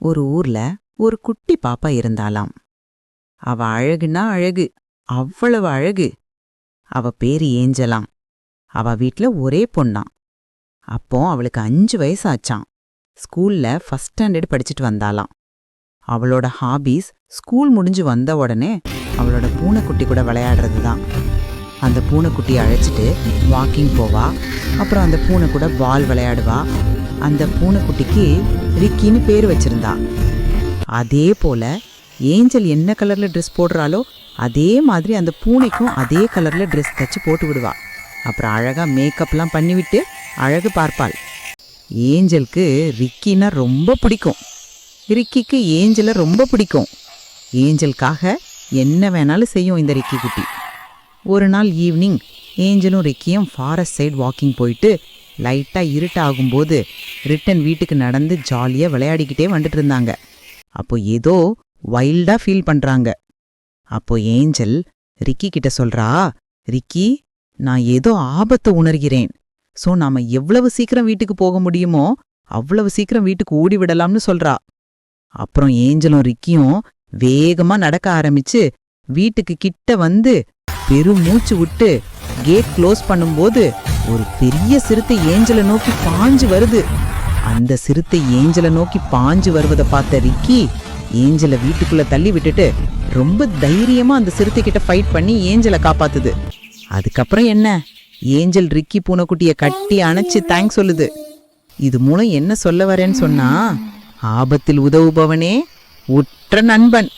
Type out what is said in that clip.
ஒரு ஊர்ல ஒரு குட்டி பாப்பா இருந்தாளாம். அவ அழகுனா அழகு, அவ்வளவு அழகு. அவ பேரு ஏஞ்சலாம். அவ வீட்ல ஒரே பொண்ணாம். அப்போ அவளுக்கு 5 வயசாச்சாம். ஸ்கூல்ல ஃபர்ஸ்ட் ஸ்டாண்டர்ட் படிச்சுட்டு வந்தாளாம். அவளோட ஹாபீஸ் ஸ்கூல் முடிஞ்சு வந்த உடனே அவளோட பூனைக்குட்டி கூட விளையாடுறது தான். அந்த பூனைக்குட்டியை அழைச்சிட்டு வாக்கிங் போவா. அப்புறம் அந்த பூனை கூட பால் விளையாடுவா. அந்த பூனைக்குட்டிக்கு ரிக்கின்னு பேர் வச்சிருந்தா. அதே போல ஏஞ்சல் என்ன கலர்ல ட்ரெஸ் போடுறாளோ அதே மாதிரி அந்த பூனைக்கும் அதே கலர்ல ட்ரெஸ் தச்சு போட்டு விடுவா. அப்புறம் அழகா மேக்கப்லாம் பண்ணிவிட்டு அழகு பார்ப்பாள். ஏஞ்சலுக்கு ரிக்கின்னா ரொம்ப பிடிக்கும். ரிக்கிக்கு ஏஞ்சலை ரொம்ப பிடிக்கும். ஏஞ்சலுக்காக என்ன வேணாலும் செய்யும் இந்த ரிக்கி குட்டி. ஒரு நாள் ஈவினிங் ஏஞ்சலும் ரிக்கியும் ஃபாரஸ்ட் சைடு வாக்கிங் போயிட்டு லைட்டா இருட்டாகும்போது ரிட்டன் வீட்டுக்கு நடந்து ஜாலியா விளையாடிக்கிட்டே வந்துட்டு இருந்தாங்க. அப்போ ஏதோ வைல்டா ஃபீல் பண்றாங்க. அப்போ ஏஞ்சல் ரிக்கி கிட்ட சொல்றா, ரிக்கி, நான் ஏதோ ஆபத்தை உணர்கிறேன். சோ நாம எவ்வளவு சீக்கிரம் வீட்டுக்கு போக முடியுமோ அவ்வளவு சீக்கிரம் வீட்டுக்கு ஓடி விடலாம்னு சொல்றா. அப்புறம் ஏஞ்சலும் ரிக்கியும் வேகமா நடக்க ஆரம்பிச்சு வீட்டுக்கு கிட்ட வந்து பெருமூச்சு விட்டு கேட் க்ளோஸ் பண்ணும்போது ஒரு பெரிய சிறுத்தை ஏஞ்சலை நோக்கி பாஞ்சு வருது. அந்த சிறுத்தை ஏஞ்சலை நோக்கி பாஞ்சு வருவதை பார்த்த ரிக்கி ஏஞ்சலை வீட்டுக்குள்ள தள்ளி விட்டுட்டு ரொம்ப தைரியமா அந்த சிறுத்தை கிட்ட ஃபைட் பண்ணி ஏஞ்சலை காப்பாத்துது. அதுக்கப்புறம் என்ன, ஏஞ்சல் ரிக்கி பூனைக்குட்டிய கட்டி அணைச்சு தேங்க்ஸ் சொல்லுது. இது மூலம் என்ன சொல்ல வரேன்னு சொன்னா, ஆபத்தில் உதவுபவனே உற்ற நண்பன்.